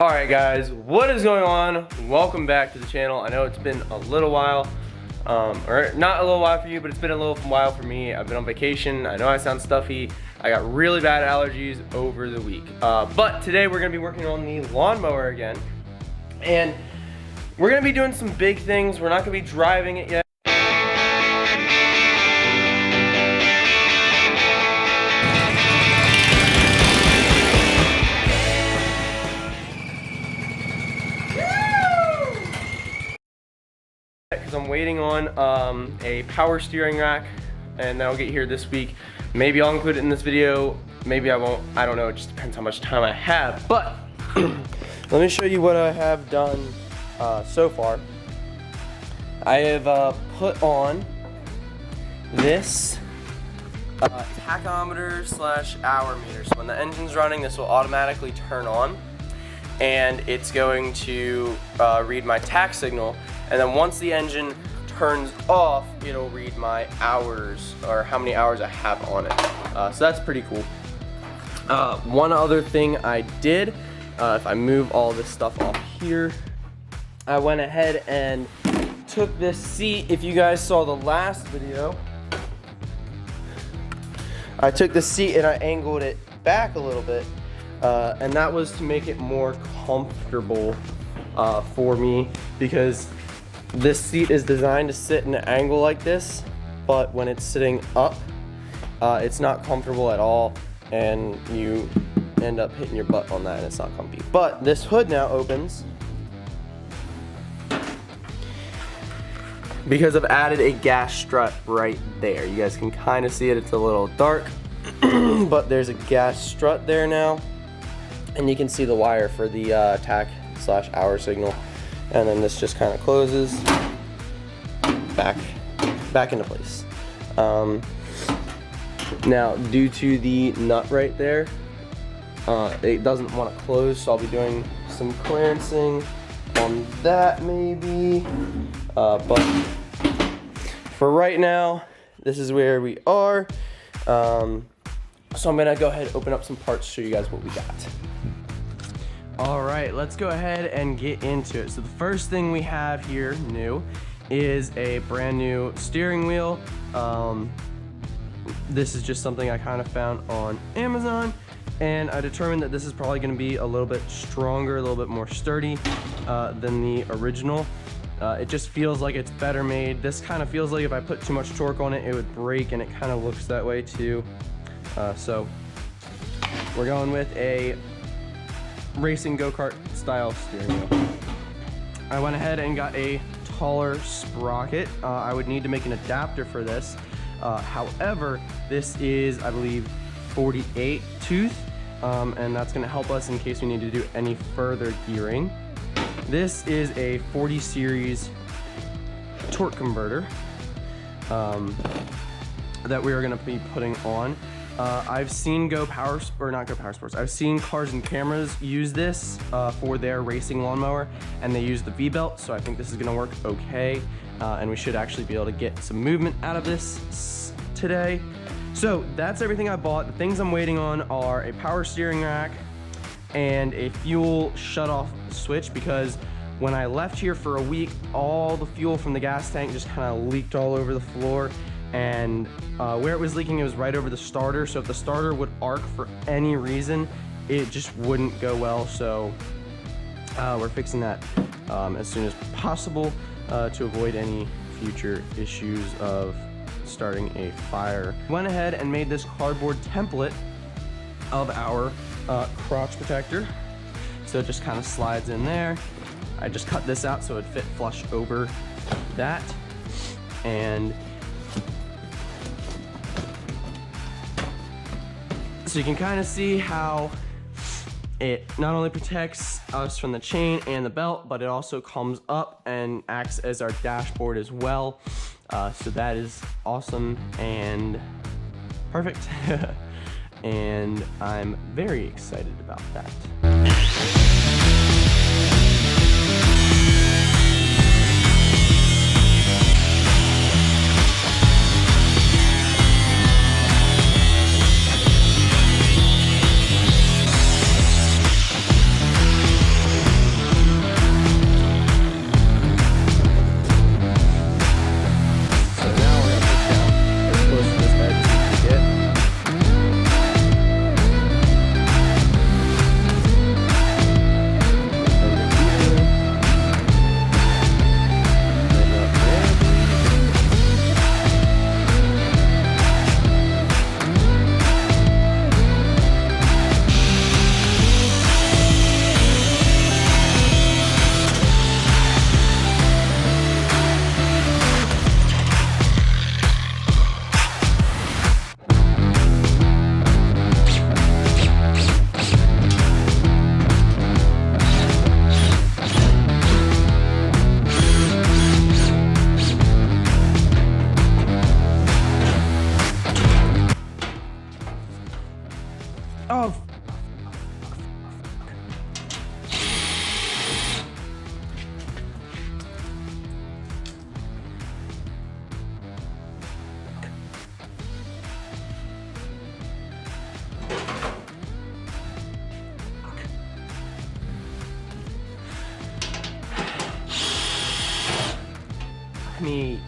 Alright guys, what is going on? Welcome back to the channel. I know it's been a little while, or not a little while for you, but it's been a little while for me. I've been on vacation. I know I sound stuffy. I got really bad allergies over the week. But today we're going to be working on the lawnmower again. And we're going to be doing some big things. We're not going to be driving it yet. Because I'm waiting on a power steering rack, and that'll get here this week. Maybe I'll include it in this video, maybe I won't, I don't know, it just depends how much time I have. But let me show you what I have done so far. I have put on this tachometer / hour meter. So when the engine's running, this will automatically turn on, and it's going to read my tach signal. And then once the engine turns off, it'll read my hours, or how many hours I have on it. So that's pretty cool. One other thing I did, if I move all this stuff off here, I went ahead and took this seat. If you guys saw the last video, I took the seat and I angled it back a little bit, and that was to make it more comfortable for me, because this seat is designed to sit in an angle like this, but when it's sitting up, it's not comfortable at all, and you end up hitting your butt on that, and it's not comfy. But this hood now opens because I've added a gas strut right there. You guys can kind of see it. It's a little dark, but there's a gas strut there now, and you can see the wire for the tach / hour signal. And then this just kind of closes back into place. Now, due to the nut right there, it doesn't want to close, so I'll be doing some clearancing on that maybe. But for right now, this is where we are. So I'm gonna go ahead and open up some parts, show you guys what we got. All right, let's go ahead and get into it. So the first thing we have here new is a brand new steering wheel. This is just something I kind of found on Amazon, and I determined that this is probably going to be a little bit stronger, a little bit more sturdy than the original. It just feels like it's better made. This kind of feels like if I put too much torque on it, it would break, and it kind of looks that way too. So we're going with a racing go-kart style steering wheel. I went ahead and got a taller sprocket. I would need to make an adapter for this. However, this is, I believe, 48 tooth, and that's going to help us in case we need to do any further gearing. This is a 40 series torque converter that we are going to be putting on. I've seen I've seen Cars and Cameras use this for their racing lawnmower, and they use the V-belt, so I think this is gonna work okay, and we should actually be able to get some movement out of this today. So that's everything I bought. The things I'm waiting on are a power steering rack and a fuel shut-off switch, because when I left here for a week, all the fuel from the gas tank just kind of leaked all over the floor. And where it was leaking, it was right over the starter, so if the starter would arc for any reason, it just wouldn't go well. So we're fixing that as soon as possible to avoid any future issues of starting a fire. Went ahead and made this cardboard template of our crotch protector, so it just kind of slides in there. I just cut this out so it fit flush over that, and so you can kind of see how it not only protects us from the chain and the belt, but it also comes up and acts as our dashboard as well. So that is awesome and perfect. And I'm very excited about that. knock me.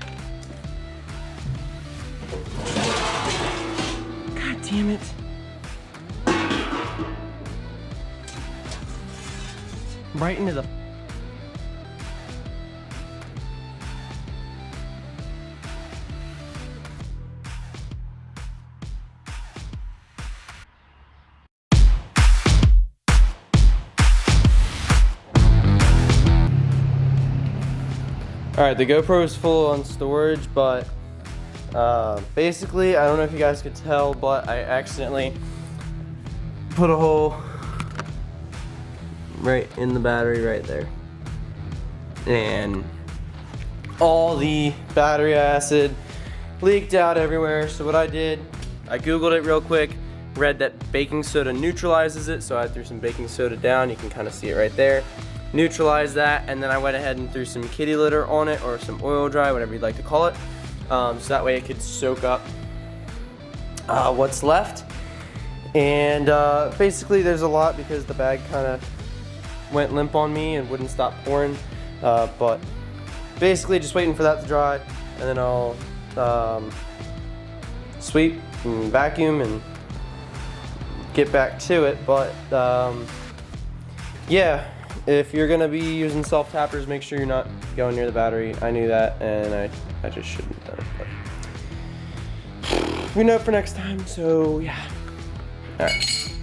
God damn it. Right into the... Alright, the GoPro is full on storage, but basically, I don't know if you guys could tell, but I accidentally put a hole right in the battery right there. And all the battery acid leaked out everywhere. So what I did, I Googled it real quick, read that baking soda neutralizes it, so I threw some baking soda down. You can kind of see it right there. Neutralize that, and then I went ahead and threw some kitty litter on it, or some oil dry, whatever you'd like to call it, so that way it could soak up what's left. And basically there's a lot because the bag kind of went limp on me and wouldn't stop pouring, but basically just waiting for that to dry, and then I'll sweep and vacuum and get back to it. But yeah, if you're gonna be using self-tappers, make sure you're not going near the battery. I knew that, and I just shouldn't have done it, but we know for next time, so yeah. All right.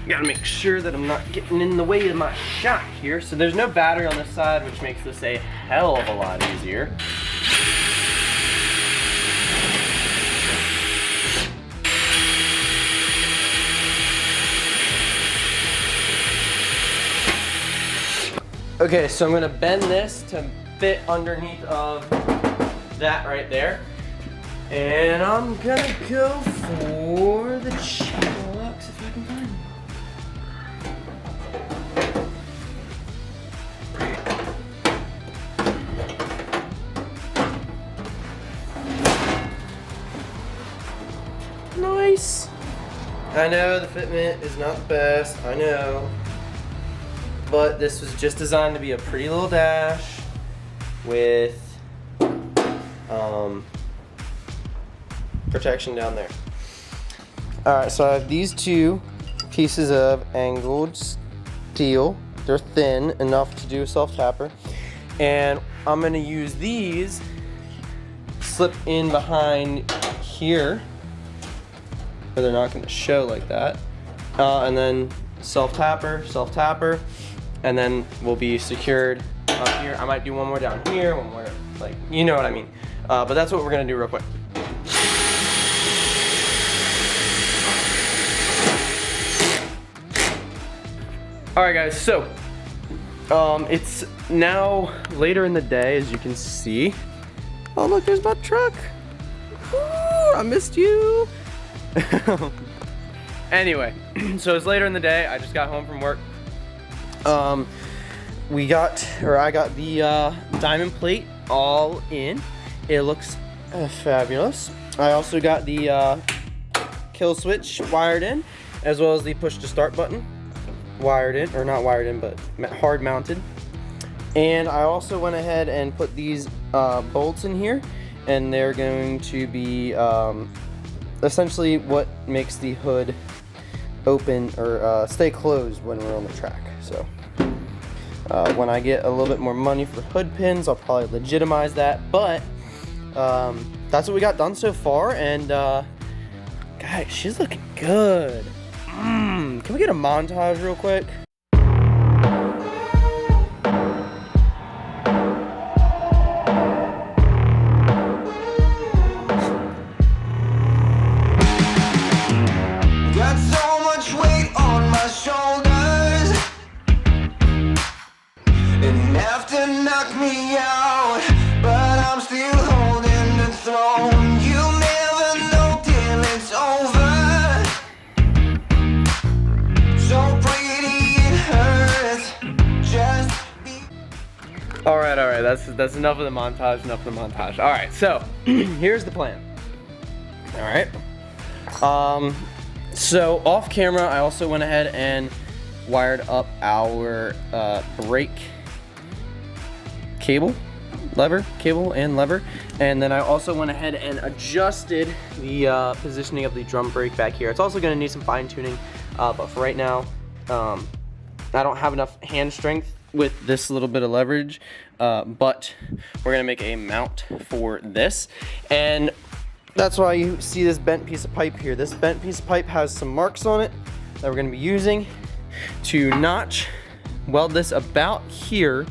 Gotta make sure that I'm not getting in the way of my shot here. So there's no battery on this side, which makes this a hell of a lot easier. Okay, so I'm gonna bend this to fit underneath of that right there. And I'm gonna go for the channel locks if I can find them. Nice. I know the fitment is not the best, I know. But this was just designed to be a pretty little dash with protection down there. Alright, so I have these two pieces of angled steel. They're thin enough to do a self-tapper. And I'm gonna use these, slip in behind here, but they're not gonna show like that. And then self-tapper, and then we'll be secured up here. I might do one more down here, one more, like, you know what I mean. But that's what we're gonna do real quick. All right, guys, so it's now later in the day, as you can see. Oh, look, there's my truck. Ooh, I missed you. Anyway, so it's later in the day. I just got home from work. I got the diamond plate all in. It looks fabulous. I also got the kill switch wired in, as well as the push to start button wired in, or not wired in, but hard mounted. And I also went ahead and put these bolts in here, and they're going to be essentially what makes the hood open or stay closed when we're on the track. So when I get a little bit more money for hood pins, I'll probably legitimize that, but that's what we got done so far. And guys, she's looking good. Can we get a montage real quick? Got so much weight on my shoulders, and enough to knock me out, but I'm still holding the throne. You never know till it's over. So pretty it hurts. Just be. All right. That's enough of the montage. All right, so here's the plan. All right. So off camera, I also went ahead and wired up our brake cable. cable and lever. And then I also went ahead and adjusted the positioning of the drum brake back here. It's also gonna need some fine tuning, but for right now, I don't have enough hand strength with this little bit of leverage, but we're gonna make a mount for this. And that's why you see this bent piece of pipe here. This bent piece of pipe has some marks on it that we're gonna be using to notch, weld this about here,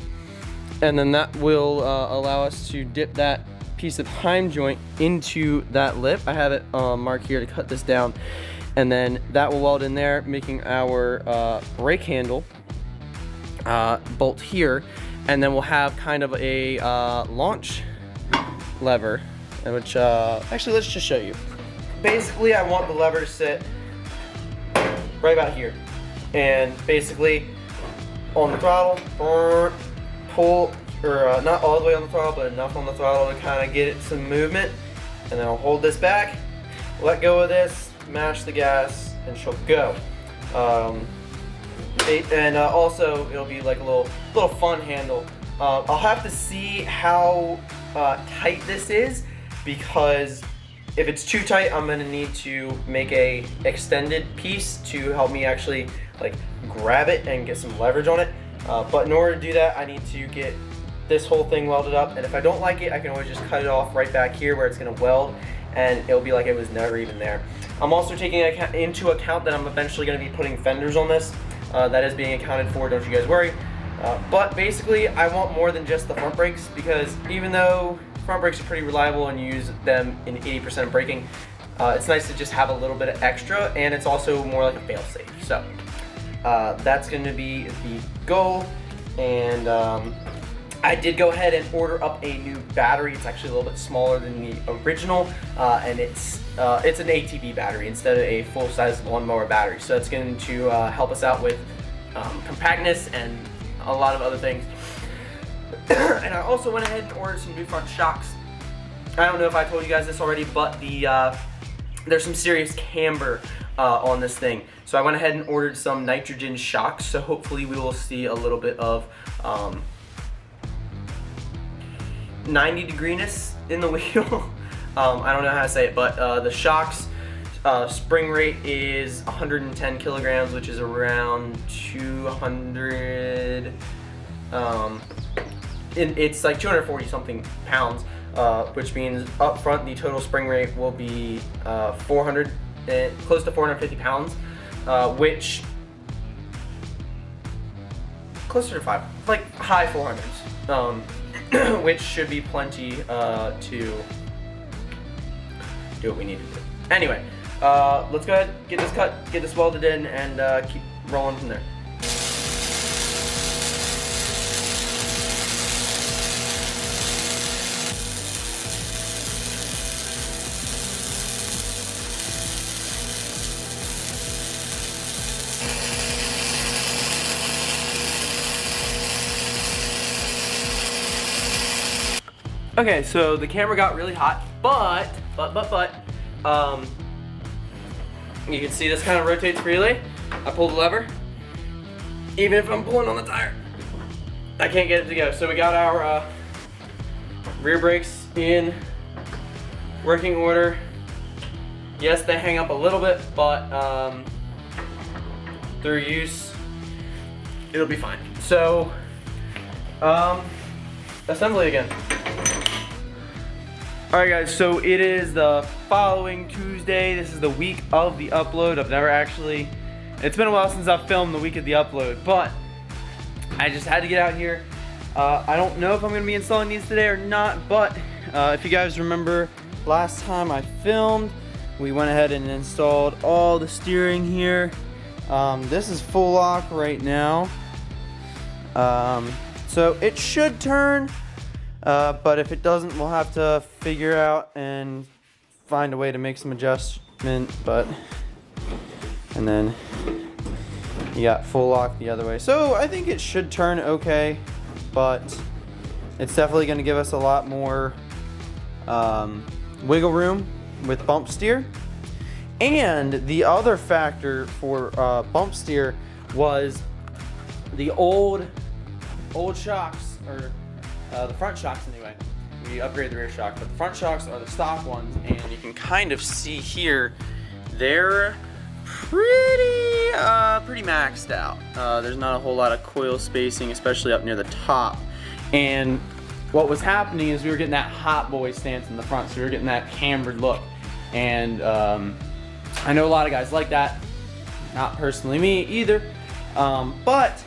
and then that will allow us to dip that piece of heim joint into that lip. I have it marked here to cut this down, and then that will weld in there, making our brake handle bolt here, and then we'll have kind of a launch lever, which actually let's just show you. Basically, I want the lever to sit right about here, and basically on the throttle, pull, or not all the way on the throttle, but enough on the throttle to kind of get it some movement, and then I'll hold this back, let go of this, mash the gas, and she'll go. And also it'll be like a little fun handle. I'll have to see how tight this is, because if it's too tight, I'm gonna need to make a extended piece to help me actually like grab it and get some leverage on it. But in order to do that, I need to get this whole thing welded up, and if I don't like it, I can always just cut it off right back here where it's gonna weld, and it'll be like it was never even there. I'm also taking into account that I'm eventually gonna be putting fenders on this. That is being accounted for, don't you guys worry. But basically, I want more than just the front brakes, because even though front brakes are pretty reliable and you use them in 80% of braking, it's nice to just have a little bit of extra, and it's also more like a fail-safe. So that's going to be the goal, and I did go ahead and order up a new battery. It's actually a little bit smaller than the original, and it's an ATV battery instead of a full-size lawnmower battery. So that's going to help us out with compactness and a lot of other things. And I also went ahead and ordered some new front shocks. I don't know if I told you guys this already, but there's some serious camber on this thing. So I went ahead and ordered some nitrogen shocks. So hopefully we will see a little bit of 90 degrees in the wheel. I don't know how to say it, but the shocks spring rate is 110 kilograms, which is around 200. It's like 240 something pounds, which means up front the total spring rate will be 400, close to 450 pounds, which closer to like high 400s. Which should be plenty to do what we need to do. Anyway, let's go ahead, get this cut, get this welded in, and keep rolling from there. Okay, so the camera got really hot, but you can see this kind of rotates freely. I pulled the lever. Even if I'm pulling on the tire, I can't get it to go. So we got our rear brakes in working order. Yes, they hang up a little bit, but through use, it'll be fine. So, assembly again. Alright guys, so it is the following Tuesday. This is the week of the upload. It's been a while since I've filmed the week of the upload, but I just had to get out here. I don't know if I'm going to be installing these today or not, but if you guys remember last time I filmed, we went ahead and installed all the steering here. This is full lock right now. So it should turn. But if it doesn't, we'll have to figure out and find a way to make some adjustment. And then you got full lock the other way. So I think it should turn okay, but it's definitely going to give us a lot more wiggle room with bump steer. And the other factor for bump steer was the old shocks, or The front shocks anyway. We upgraded the rear shock, but the front shocks are the stock ones, and you can kind of see here, they're pretty maxed out. There's not a whole lot of coil spacing, especially up near the top. And what was happening is we were getting that hot boy stance in the front, so we were getting that cambered look. And I know a lot of guys like that. Not personally me either. But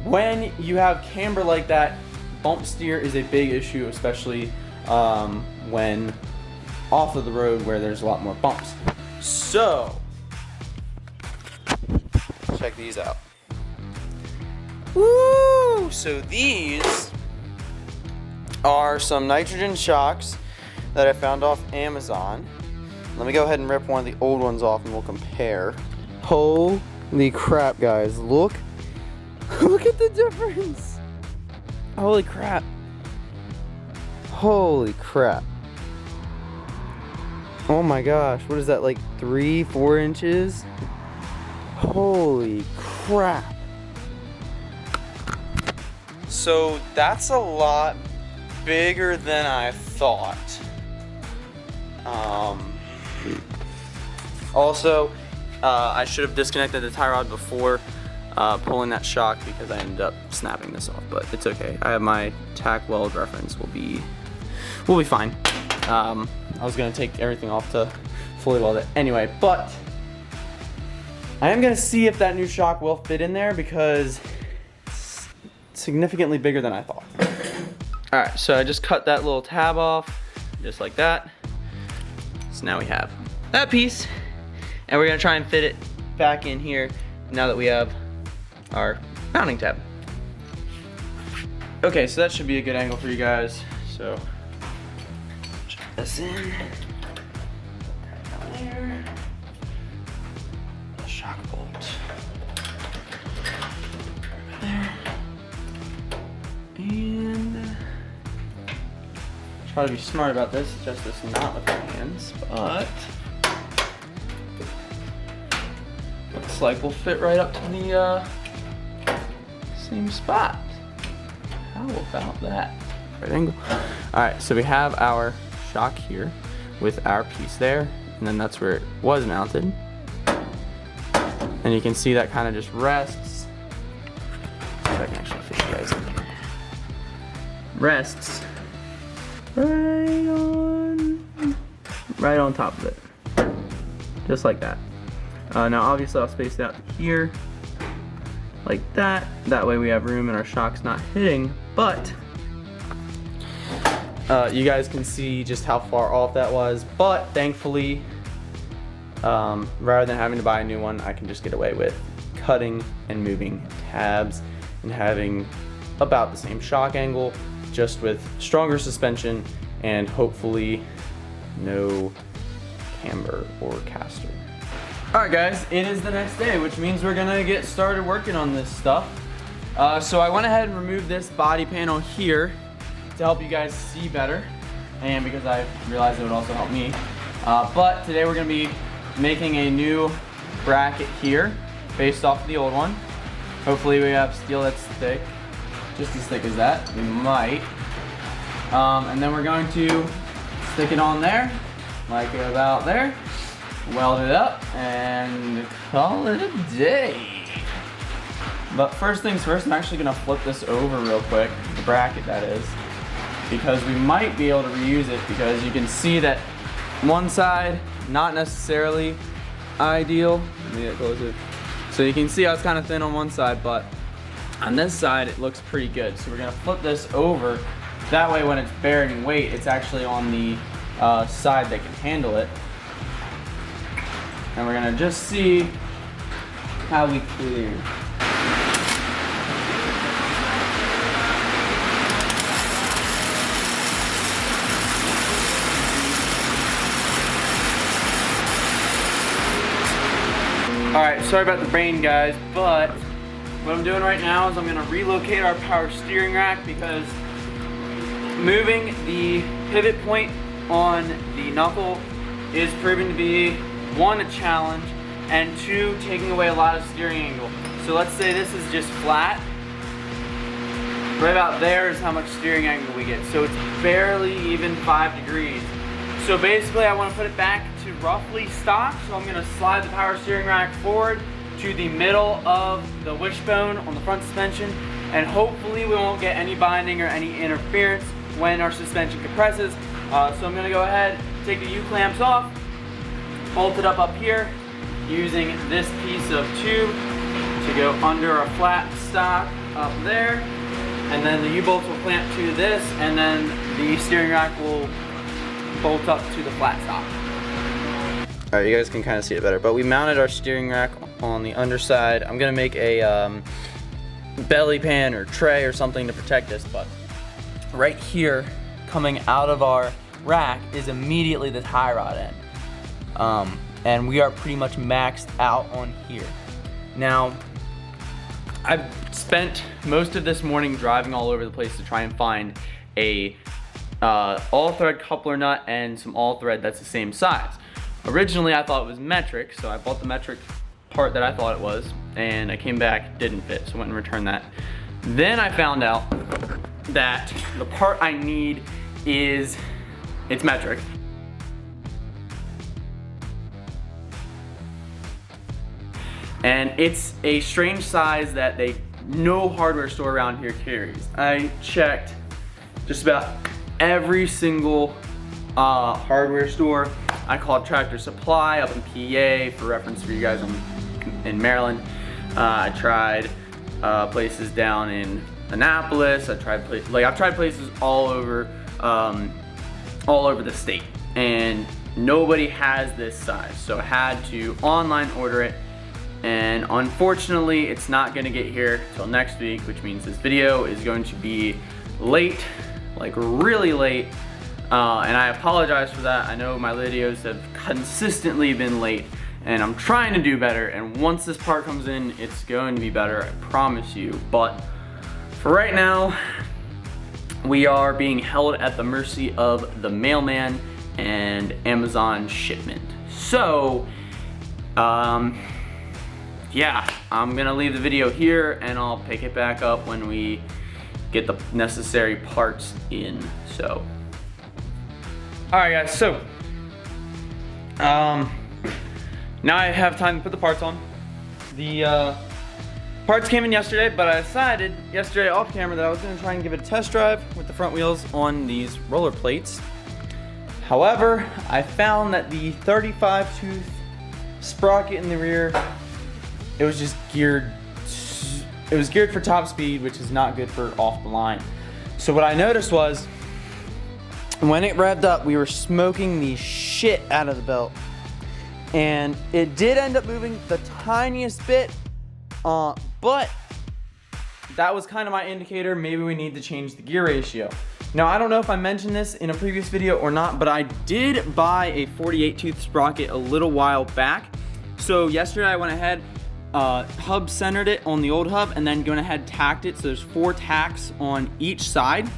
when you have camber like that, bump steer is a big issue, especially when off of the road where there's a lot more bumps. So, check these out. Woo! So these are some nitrogen shocks that I found off Amazon. Let me go ahead and rip one of the old ones off and we'll compare. Holy crap, guys. Look at the difference. Holy crap. Holy crap. Oh my gosh, what is that, like 3-4 inches? Holy crap. So that's a lot bigger than I thought. Also, I should have disconnected the tie rod before pulling that shock because I ended up snapping this off, but it's okay. I have my tack weld reference. We'll be fine. I was gonna take everything off to fully weld it anyway, but I am gonna see if that new shock will fit in there because it's significantly bigger than I thought. All right, so I just cut that little tab off, just like that. So now we have that piece, and we're gonna try and fit it back in here now that we have our mounting tab. Okay, so that should be a good angle for you guys. So check this in. Put that down there. The shock bolt. There. And try to be smart about this, adjust this not with my hands, but looks like we'll fit right up to the same spot. How about that? Right angle. All right, so we have our shock here with our piece there, and then that's where it was mounted. And you can see that kind of just rests. So I can actually fit you guys in here. Rests right on top of it, just like that. Now obviously I'll space it out to here like that. That way we have room and our shock's not hitting, but you guys can see just how far off that was. But thankfully, rather than having to buy a new one, I can just get away with cutting and moving tabs and having about the same shock angle, just with stronger suspension and hopefully no camber or caster. Alright guys, it is the next day, which means we're gonna get started working on this stuff. So I went ahead and removed this body panel here to help you guys see better, and because I realized it would also help me. But today we're gonna be making a new bracket here based off of the old one. Hopefully we have steel that's thick, just as thick as that. We might. And then we're going to stick it on there, like about there. Weld it up and call it a day. But first things first, I'm actually gonna flip this over real quick, the bracket that is, because we might be able to reuse it, because you can see that one side, not necessarily ideal. Let me get closer. So you can see how it's kind of thin on one side, but on this side it looks pretty good. So we're gonna flip this over. That way when it's bearing weight, it's actually on the side that can handle it. And we're gonna just see how we clear. All right, sorry about the rain, guys, but what I'm doing right now is I'm gonna relocate our power steering rack, because moving the pivot point on the knuckle is proving to be, one, a challenge, and two, taking away a lot of steering angle. So let's say this is just flat. Right about there is how much steering angle we get. So it's barely even 5 degrees. So basically I want to put it back to roughly stock. So I'm going to slide the power steering rack forward to the middle of the wishbone on the front suspension, and hopefully we won't get any binding or any interference when our suspension compresses. So I'm going to go ahead, take the U-clamps off, bolt it up here using this piece of tube to go under a flat stock up there, and then the U-bolts will clamp to this, and then the steering rack will bolt up to the flat stock. All right, you guys can kind of see it better, but we mounted our steering rack on the underside. I'm gonna make a belly pan or tray or something to protect this, but right here, coming out of our rack, is immediately the tie rod end. And we are pretty much maxed out on here. Now, I've spent most of this morning driving all over the place to try and find a all-thread coupler nut and some all-thread that's the same size. Originally, I thought it was metric, so I bought the metric part that I thought it was, and I came back, didn't fit, so I went and returned that. Then I found out that the part I need it's metric. And it's a strange size that no hardware store around here carries. I checked just about every single hardware store. I called Tractor Supply up in PA for reference for you guys in Maryland. I tried places down in Annapolis. I've tried places all over the state, and nobody has this size. So I had to online order it, and unfortunately, it's not going to get here till next week, which means this video is going to be late, like really late. And I apologize for that. I know my videos have consistently been late, and I'm trying to do better, and once this part comes in, it's going to be better, I promise you. But for right now, we are being held at the mercy of the mailman and Amazon shipment. So, yeah, I'm gonna leave the video here, and I'll pick it back up when we get the necessary parts in, so. Alright guys, so now I have time to put the parts on. The parts came in yesterday, but I decided yesterday off camera that I was going to try and give it a test drive with the front wheels on these roller plates. However, I found that the 35 tooth sprocket in the rear, it was geared for top speed, which is not good for off the line. So what I noticed was, when it revved up, we were smoking the shit out of the belt. And it did end up moving the tiniest bit, but that was kind of my indicator. Maybe we need to change the gear ratio. Now, I don't know if I mentioned this in a previous video or not, but I did buy a 48 tooth sprocket a little while back. So yesterday I went ahead, hub centered it on the old hub, and then going ahead tacked it. So there's 4 tacks on each side.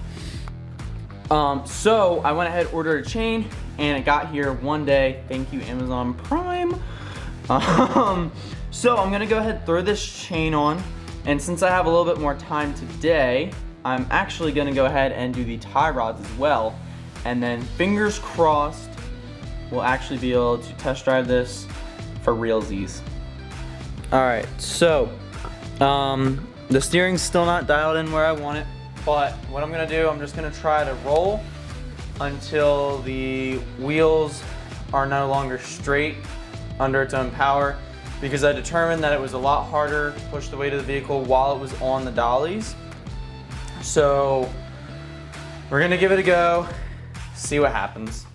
So I went ahead, ordered a chain, and it got here one day. Thank you, Amazon Prime. So I'm gonna go ahead, throw this chain on, and since I have a little bit more time today, I'm actually gonna go ahead and do the tie rods as well, and then fingers crossed, we'll actually be able to test drive this for realsies. All right, so the steering's still not dialed in where I want it. But what I'm gonna do, I'm just gonna try to roll until the wheels are no longer straight under its own power, because I determined that it was a lot harder to push the weight of the vehicle while it was on the dollies. So we're gonna give it a go, see what happens.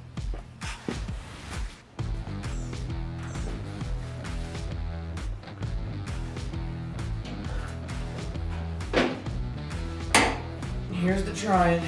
Here's the trying.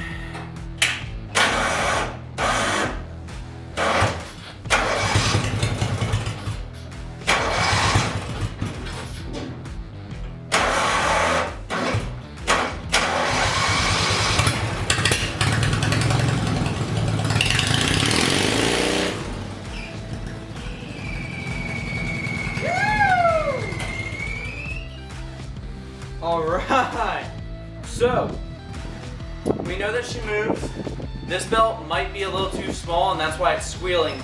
All right. So we know that she moves. This belt might be a little too small and that's why it's squealing,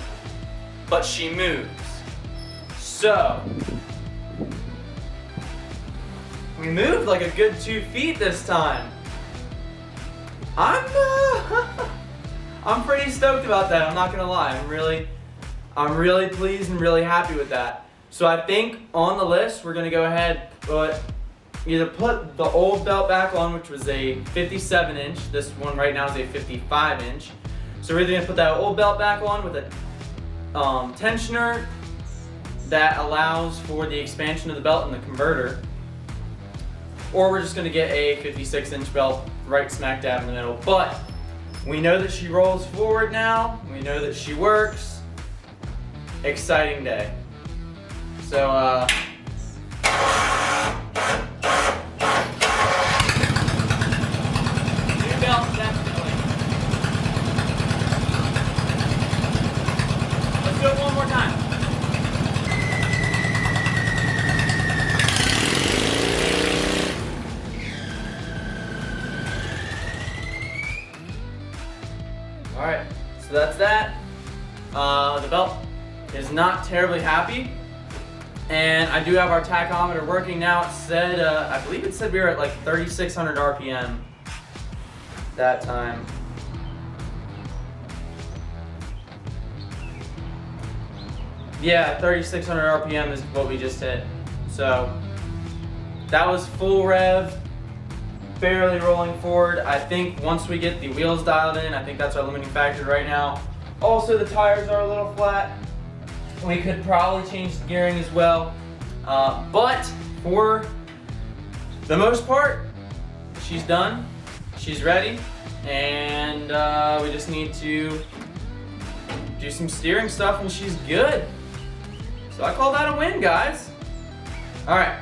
but she moves. So, we moved like a good 2 feet this time. I'm pretty stoked about that, I'm not gonna lie. I'm really pleased and really happy with that. So I think on the list, we're gonna go ahead, either put the old belt back on, which was a 57 inch. This one right now is a 55 inch. So we're either gonna put that old belt back on with a tensioner that allows for the expansion of the belt in the converter, or we're just gonna get a 56 inch belt right smack dab in the middle. But we know that she rolls forward now. We know that she works. Exciting day. So, new belt, definitely. Let's do it one more time. All right, so that's that. The belt is not terribly happy. And I do have our tachometer working now. It said, I believe it said we were at like 3,600 RPM that time. Yeah, 3,600 RPM is what we just hit. So that was full rev, barely rolling forward. I think once we get the wheels dialed in, I think that's our limiting factor right now. Also, the tires are a little flat. We could probably change the gearing as well. But for the most part, she's done. She's ready. And we just need to do some steering stuff and she's good. So I call that a win, guys. All right.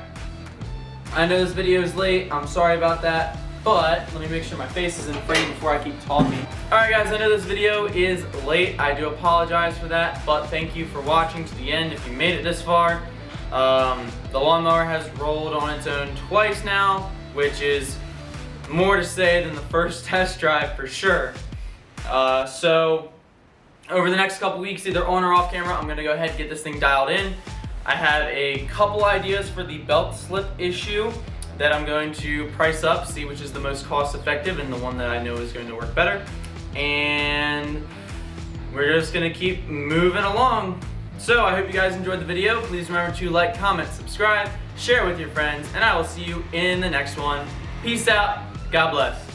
I know this video is late. I'm sorry about that. But let me make sure my face is in frame before I keep talking. Alright guys, I know this video is late. I do apologize for that, but thank you for watching to the end if you made it this far. The lawnmower has rolled on its own twice now, which is more to say than the first test drive for sure. So over the next couple weeks, either on or off camera, I'm gonna go ahead and get this thing dialed in. I have a couple ideas for the belt slip issue that I'm going to price up, see which is the most cost effective and the one that I know is going to work better. And we're just gonna keep moving along. So I hope you guys enjoyed the video. Please remember to like, comment, subscribe, share with your friends, and I will see you in the next one. Peace out, God bless.